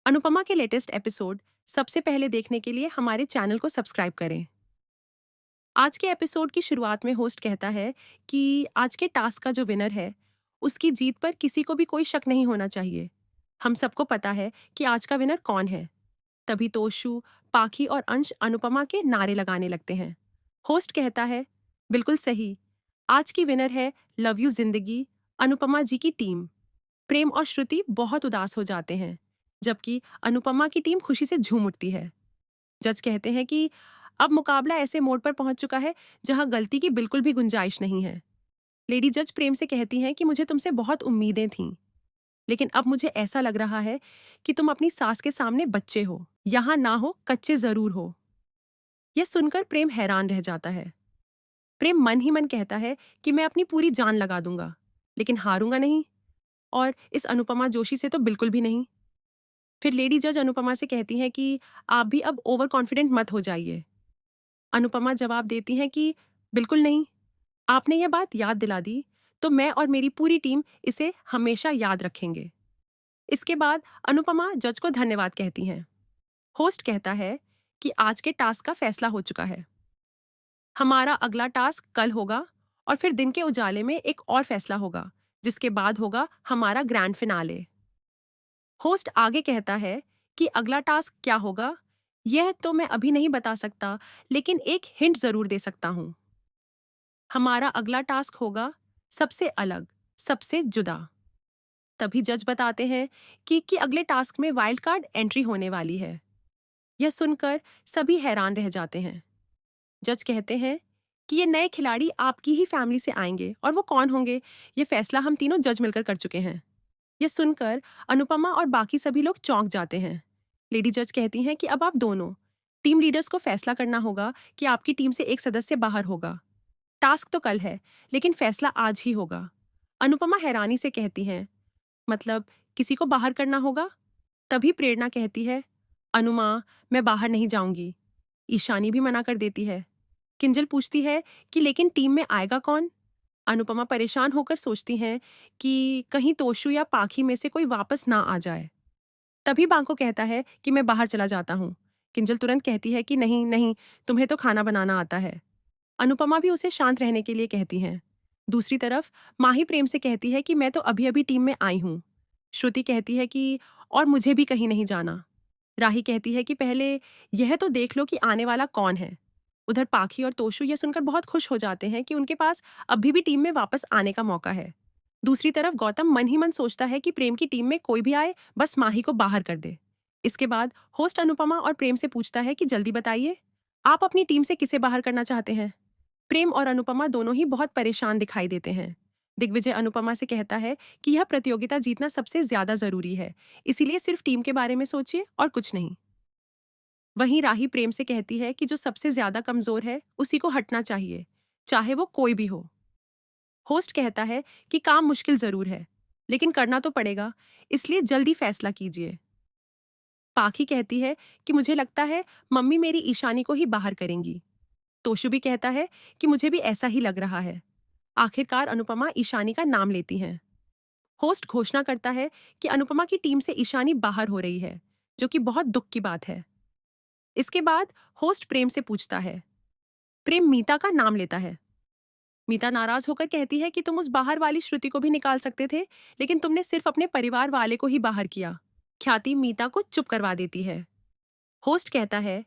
अनुपमा के latest episode सबसे पहले देखने के लिए हमारे चैनल को सब्सक्राइब करें। आज के एपिसोड की शुरुआत में होस्ट कहता है कि आज के टास्क का जो विनर है, उसकी जीत पर किसी को भी कोई शक नहीं होना चाहिए। हम सबको पता है कि आज का विनर कौन है। तभी तोशु, पाखी और अंश अनुपमा के नारे लगाने लगते हैं। होस्ट कहता है, बिल्कुल सही, आज की विनर है लव यू जिंदगी, अनुपमा जी की टीम। प्रेम और श्रुति बहुत उदास हो जाते हैं, जबकि अनुपमा की टीम खुशी से झूम उठती है। जज कहते हैं कि अब मुकाबला ऐसे मोड़ पर पहुंच चुका है जहां गलती की बिल्कुल भी गुंजाइश नहीं है। लेडी जज प्रेम से कहती हैं कि मुझे तुमसे बहुत उम्मीदें थीं, लेकिन अब मुझे ऐसा लग रहा है कि तुम अपनी सास के सामने बच्चे हो, यहाँ ना हो कच्चे जरूर हो। यह सुनकर प्रेम हैरान रह जाता है। प्रेम मन ही मन कहता है कि मैं अपनी पूरी जान लगा दूंगा, लेकिन हारूंगा नहीं, और इस अनुपमा जोशी से तो बिल्कुल भी नहीं। फिर लेडी जज अनुपमा से कहती हैं कि आप भी अब ओवर कॉन्फिडेंट मत हो जाइए। अनुपमा जवाब देती हैं कि बिल्कुल नहीं, आपने यह बात याद दिला दी, तो मैं और मेरी पूरी टीम इसे हमेशा याद रखेंगे। इसके बाद अनुपमा जज को धन्यवाद कहती हैं। होस्ट कहता है कि आज के टास्क का फैसला हो चुका है। हमारा अगला टास्क कल होगा, और फिर दिन के उजाले में एक और फैसला होगा, जिसके बाद होगा हमारा ग्रैंड फिनाले। होस्ट आगे कहता है कि अगला टास्क क्या होगा, यह तो मैं अभी नहीं बता सकता, लेकिन एक हिंट जरूर दे सकता हूं। हमारा अगला टास्क होगा सबसे अलग, सबसे जुदा। तभी जज बताते हैं कि अगले टास्क में वाइल्ड कार्ड एंट्री होने वाली है। यह सुनकर सभी हैरान रह जाते हैं। जज कहते हैं कि ये नए खिलाड़ी आपकी ही फैमिली से आएंगे, और वो कौन होंगे, ये फैसला हम तीनों जज मिलकर कर चुके हैं। यह सुनकर अनुपमा और बाकी सभी लोग चौंक जाते हैं। लेडी जज कहती हैं कि अब आप दोनों टीम लीडर्स को फैसला करना होगा कि आपकी टीम से एक सदस्य बाहर होगा। टास्क तो कल है, लेकिन फैसला आज ही होगा। अनुपमा हैरानी से कहती हैं, मतलब किसी को बाहर करना होगा? तभी प्रेरणा कहती है, अनुमा, मैं बाहर नहीं जाऊंगी। ईशानी भी मना कर देती है। किंजल पूछती है कि लेकिन टीम में आएगा कौन? अनुपमा परेशान होकर सोचती हैं कि कहीं तोशु या पाखी में से कोई वापस ना आ जाए। तभी बांको कहता है कि मैं बाहर चला जाता हूँ। किंजल तुरंत कहती है कि नहीं नहीं, तुम्हें तो खाना बनाना आता है। अनुपमा भी उसे शांत रहने के लिए कहती हैं। दूसरी तरफ माही प्रेम से कहती है कि मैं तो अभी अभी टीम में आई हूँ। श्रुति कहती है कि और मुझे भी कहीं नहीं जाना। राही कहती है कि पहले यह तो देख लो कि आने वाला कौन है। उधर पाखी और तोशु यह सुनकर बहुत खुश हो जाते हैं कि उनके पास अभी भी टीम में वापस आने का मौका है। दूसरी तरफ गौतम मन ही मन सोचता है कि प्रेम की टीम में कोई भी आए, बस माही को बाहर कर दे। इसके बाद होस्ट अनुपमा और प्रेम से पूछता है कि जल्दी बताइए, आप अपनी टीम से किसे बाहर करना चाहते हैं? प्रेम और अनुपमा दोनों ही बहुत परेशान दिखाई देते हैं। दिग्विजय अनुपमा से कहता है कि यह प्रतियोगिता जीतना सबसे ज्यादा जरूरी है, इसीलिए सिर्फ टीम के बारे में सोचिए और कुछ नहीं। वहीं राही प्रेम से कहती है कि जो सबसे ज्यादा कमजोर है उसी को हटना चाहिए, चाहे वो कोई भी हो। होस्ट कहता है कि काम मुश्किल जरूर है, लेकिन करना तो पड़ेगा, इसलिए जल्दी फैसला कीजिए। पाखी कहती है कि मुझे लगता है मम्मी मेरी ईशानी को ही बाहर करेंगी। तोशु भी कहता है कि मुझे भी ऐसा ही लग रहा है। आखिरकार अनुपमा ईशानी का नाम लेती हैं। होस्ट घोषणा करता है कि अनुपमा की टीम से ईशानी बाहर हो रही है, जो कि बहुत दुख की बात है। इसके बाद होस्ट प्रेम से पूछता है। प्रेम मीता का नाम लेता है। मीता नाराज होकर कहती है कि तुम उस बाहर वाली श्रुति को भी निकाल सकते थे, लेकिन तुमने सिर्फ अपने परिवार वाले को ही बाहर किया। ख्याति मीता को चुप करवा देती है। होस्ट कहता है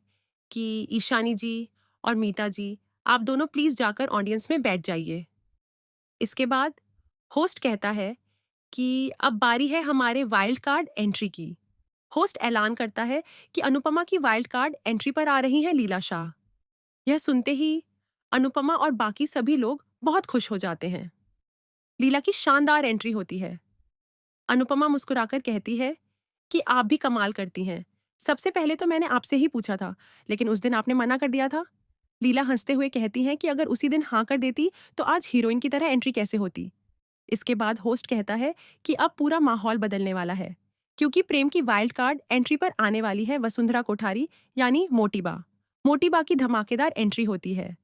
कि ईशानी जी और मीता जी, आप दोनों प्लीज जाकर ऑडियंस में बैठ जाइए। इसके बाद होस्ट कहता है कि अब बारी है हमारे वाइल्ड कार्ड एंट्री की। होस्ट ऐलान करता है कि अनुपमा की वाइल्ड कार्ड एंट्री पर आ रही हैं लीला शाह। यह सुनते ही अनुपमा और बाकी सभी लोग बहुत खुश हो जाते हैं। लीला की शानदार एंट्री होती है। अनुपमा मुस्कुराकर कहती है कि आप भी कमाल करती हैं। सबसे पहले तो मैंने आपसे ही पूछा था, लेकिन उस दिन आपने मना कर दिया था। लीला हंसते हुए कहती हैं कि अगर उसी दिन हाँ कर देती तो आज हीरोइन की तरह एंट्री कैसे होती। इसके बाद होस्ट कहता है कि अब पूरा माहौल बदलने वाला है, क्योंकि प्रेम की वाइल्ड कार्ड एंट्री पर आने वाली है वसुंधरा कोठारी, यानी मोटीबा। मोटीबा की धमाकेदार एंट्री होती है।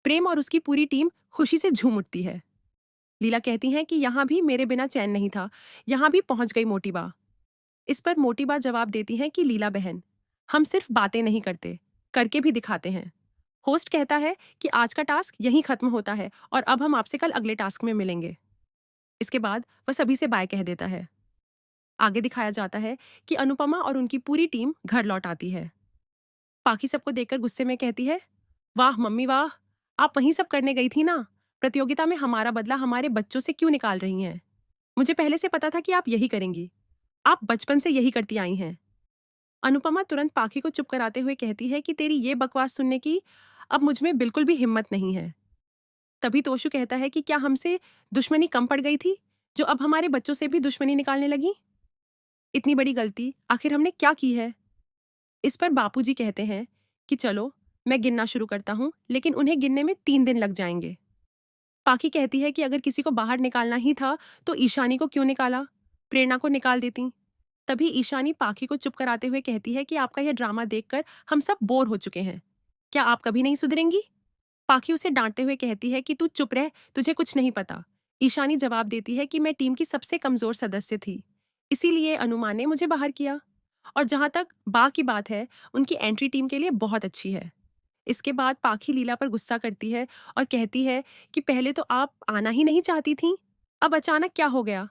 प्रेम और उसकी पूरी टीम खुशी से झूम उठती है। लीला कहती हैं कि यहाँ भी मेरे बिना चैन नहीं था, यहाँ भी पहुंच गई मोटीबा। इस पर मोटी बात जवाब देती हैं कि लीला बहन, हम सिर्फ बातें नहीं करते, करके भी दिखाते हैं। होस्ट कहता है कि आज का टास्क यहीं खत्म होता है और अब हम आपसे कल अगले टास्क में मिलेंगे। इसके बाद वह सभी से बाय कह देता है। आगे दिखाया जाता है कि अनुपमा और उनकी पूरी टीम घर लौट आती है। पाखी सबको देखकर गुस्से में कहती है, वाह मम्मी वाह, आप वहीं सब करने गई थी ना। प्रतियोगिता में हमारा बदला हमारे बच्चों से क्यों निकाल रही हैं? मुझे पहले से पता था कि आप यही करेंगी। आप बचपन से यही करती आई हैं। अनुपमा तुरंत पाखी को चुप कराते हुए कहती है कि तेरी ये बकवास सुनने की अब मुझ में बिल्कुल भी हिम्मत नहीं है। तभी तोशु कहता है कि क्या हमसे दुश्मनी कम पड़ गई थी, जो अब हमारे बच्चों से भी दुश्मनी निकालने लगी? इतनी बड़ी गलती आखिर हमने क्या की है? इस पर बापूजी कहते हैं कि चलो मैं गिनना शुरू करता हूँ, लेकिन उन्हें गिनने में 3 दिन लग जाएंगे। पाखी कहती है कि अगर किसी को बाहर निकालना ही था तो ईशानी को क्यों निकाला, प्रेरणा को निकाल देती। तभी ईशानी पाखी को चुप कराते हुए कहती है कि आपका यह ड्रामा देखकर हम सब बोर हो चुके हैं, क्या आप कभी नहीं सुधरेंगी? पाखी उसे डांटते हुए कहती है कि तू चुप रह, तुझे कुछ नहीं पता। ईशानी जवाब देती है कि मैं टीम की सबसे कमजोर सदस्य थी, इसीलिए अनुमान ने मुझे बाहर किया। और जहां तक बा की बात है, उनकी एंट्री टीम के लिए बहुत अच्छी है। इसके बाद पाखी लीला पर गुस्सा करती है और कहती है कि पहले तो आप आना ही नहीं चाहती थीं, अब अचानक क्या हो गया?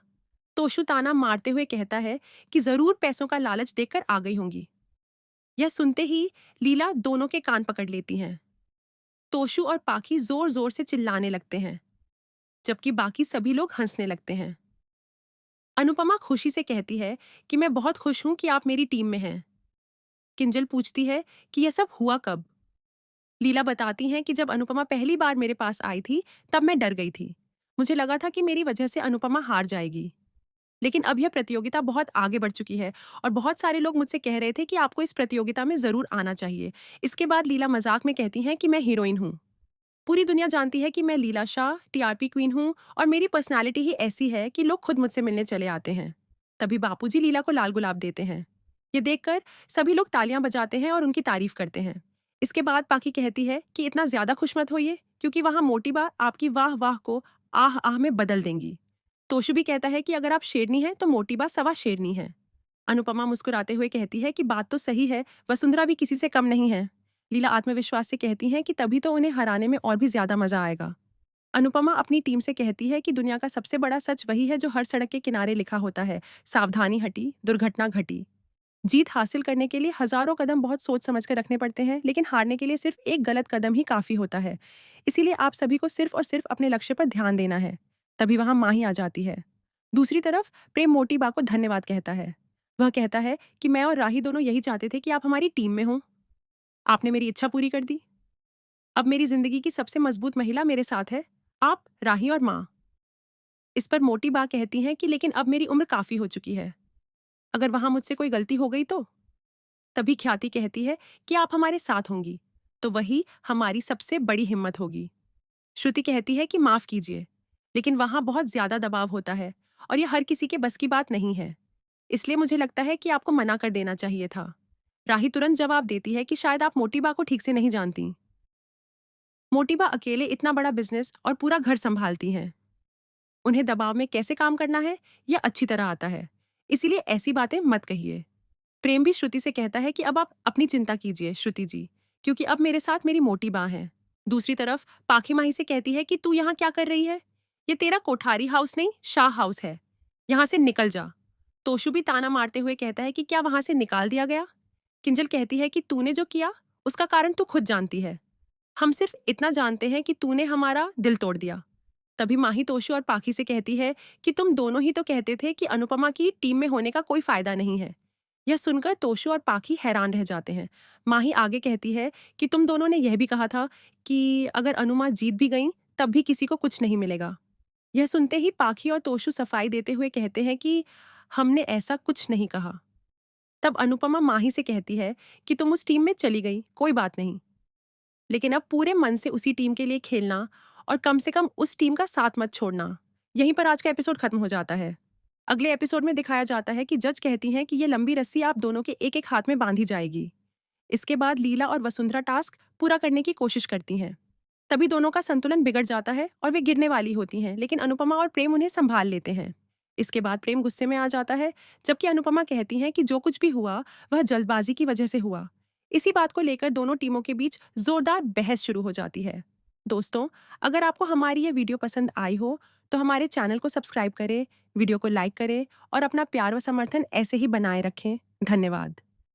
तोशु ताना मारते हुए कहता है कि जरूर पैसों का लालच देखकर आ गई होंगी। यह सुनते ही लीला दोनों के कान पकड़ लेती हैं। तोशु और पाखी जोर जोर से चिल्लाने लगते हैं, जबकि बाकी सभी लोग हंसने लगते हैं। अनुपमा खुशी से कहती है कि मैं बहुत खुश हूं कि आप मेरी टीम में हैं। किंजल पूछती है कि यह सब हुआ कब? लीला बताती हैं कि जब अनुपमा पहली बार मेरे पास आई थी, तब मैं डर गई थी। मुझे लगा था कि मेरी वजह से अनुपमा हार जाएगी। लेकिन अब यह प्रतियोगिता बहुत आगे बढ़ चुकी है और बहुत सारे लोग मुझसे कह रहे थे कि आपको इस प्रतियोगिता में जरूर आना चाहिए। इसके बाद लीला मजाक में कहती हैं कि मैं हीरोइन हूँ। पूरी दुनिया जानती है कि मैं लीला शाह टीआरपी क्वीन हूँ और मेरी पर्सनालिटी ही ऐसी है कि लोग खुद मुझसे मिलने चले आते हैं। तभी बापूजी लीला को लाल गुलाब देते हैं। ये देखकर सभी लोग तालियां बजाते हैं और उनकी तारीफ करते हैं। इसके बाद पाखी कहती है कि इतना ज्यादा खुश मत होइए, क्योंकि वहां मोटी बा आपकी वाह वाह को आह आह में बदल देंगी। तोशु भी कहता है कि अगर आप शेरनी हैं तो मोटी बा सवा शेरनी है। अनुपमा मुस्कुराते हुए कहती है कि बात तो सही है, वसुंधरा भी किसी से कम नहीं है। लीला आत्मविश्वास से कहती हैं कि तभी तो उन्हें हराने में और भी ज्यादा मजा आएगा। अनुपमा अपनी टीम से कहती है कि दुनिया का सबसे बड़ा सच वही है जो हर सड़क के किनारे लिखा होता है, सावधानी हटी दुर्घटना घटी। जीत हासिल करने के लिए हजारों कदम बहुत सोच समझ कर रखने पड़ते हैं, लेकिन हारने के लिए सिर्फ एक गलत कदम ही काफी होता है। इसीलिए आप सभी को सिर्फ और सिर्फ अपने लक्ष्य पर ध्यान देना है। तभी वहां माही आ जाती है। दूसरी तरफ प्रेम मोटी बा को धन्यवाद कहता है। वह कहता है कि मैं और राही दोनों यही चाहते थे कि आप हमारी टीम में हों। आपने मेरी इच्छा पूरी कर दी। अब मेरी जिंदगी की सबसे मजबूत महिला मेरे साथ है, आप, राही और माँ। इस पर मोटी बा कहती हैं कि लेकिन अब मेरी उम्र काफी हो चुकी है, अगर वहां मुझसे कोई गलती हो गई तो? तभी ख्याति कहती है कि आप हमारे साथ होंगी, तो वही हमारी सबसे बड़ी हिम्मत होगी। श्रुति कहती है कि माफ कीजिए, लेकिन वहां बहुत ज्यादा दबाव होता है और यह हर किसी के बस की बात नहीं है, इसलिए मुझे लगता है कि आपको मना कर देना चाहिए था। राही तुरंत जवाब देती है कि शायद आप मोटी बा को ठीक से नहीं जानती। मोटी बा अकेले इतना बड़ा बिजनेस और पूरा घर संभालती हैं। उन्हें दबाव में कैसे काम करना है यह अच्छी तरह आता है, इसीलिए ऐसी बातें मत कहिए। प्रेम भी श्रुति से कहता है कि अब आप अपनी चिंता कीजिए श्रुति जी, क्योंकि अब मेरे साथ मेरी मोटी बा है। दूसरी तरफ पाखी माही से कहती है कि तू यहाँ क्या कर रही है? ये तेरा कोठारी हाउस नहीं, शाह हाउस है, यहाँ से निकल जा। तोशु भी ताना मारते हुए कहता है कि क्या वहां से निकाल दिया गया? किंजल कहती है कि तूने जो किया उसका कारण तू खुद जानती है, हम सिर्फ इतना जानते हैं कि तूने हमारा दिल तोड़ दिया। तभी माही तोशु और पाखी से कहती है कि तुम दोनों ही तो कहते थे कि अनुपमा की टीम में होने का कोई फायदा नहीं है। यह सुनकर तोशु और पाखी हैरान रह जाते हैं। माही आगे कहती है कि तुम दोनों ने यह भी कहा था कि अगर अनुमा जीत भी गई तब भी किसी को कुछ नहीं मिलेगा। यह सुनते ही पाखी और तोशु सफाई देते हुए कहते हैं कि हमने ऐसा कुछ नहीं कहा। तब अनुपमा माही से कहती है कि तुम उस टीम में चली गई, कोई बात नहीं, लेकिन अब पूरे मन से उसी टीम के लिए खेलना और कम से कम उस टीम का साथ मत छोड़ना। यहीं पर आज का एपिसोड खत्म हो जाता है। अगले एपिसोड में दिखाया जाता है कि जज कहती हैं कि ये लंबी रस्सी आप दोनों के एक एक हाथ में बांधी जाएगी। इसके बाद लीला और वसुंधरा टास्क पूरा करने की कोशिश करती हैं। तभी दोनों का संतुलन बिगड़ जाता है और वे गिरने वाली होती हैं, लेकिन अनुपमा और प्रेम उन्हें संभाल लेते हैं। इसके बाद प्रेम गुस्से में आ जाता है, जबकि अनुपमा कहती हैं कि जो कुछ भी हुआ वह जल्दबाजी की वजह से हुआ। इसी बात को लेकर दोनों टीमों के बीच जोरदार बहस शुरू हो जाती है। दोस्तों, अगर आपको हमारी ये वीडियो पसंद आई हो तो हमारे चैनल को सब्सक्राइब करें, वीडियो को लाइक करें और अपना प्यार व समर्थन ऐसे ही बनाए रखें। धन्यवाद।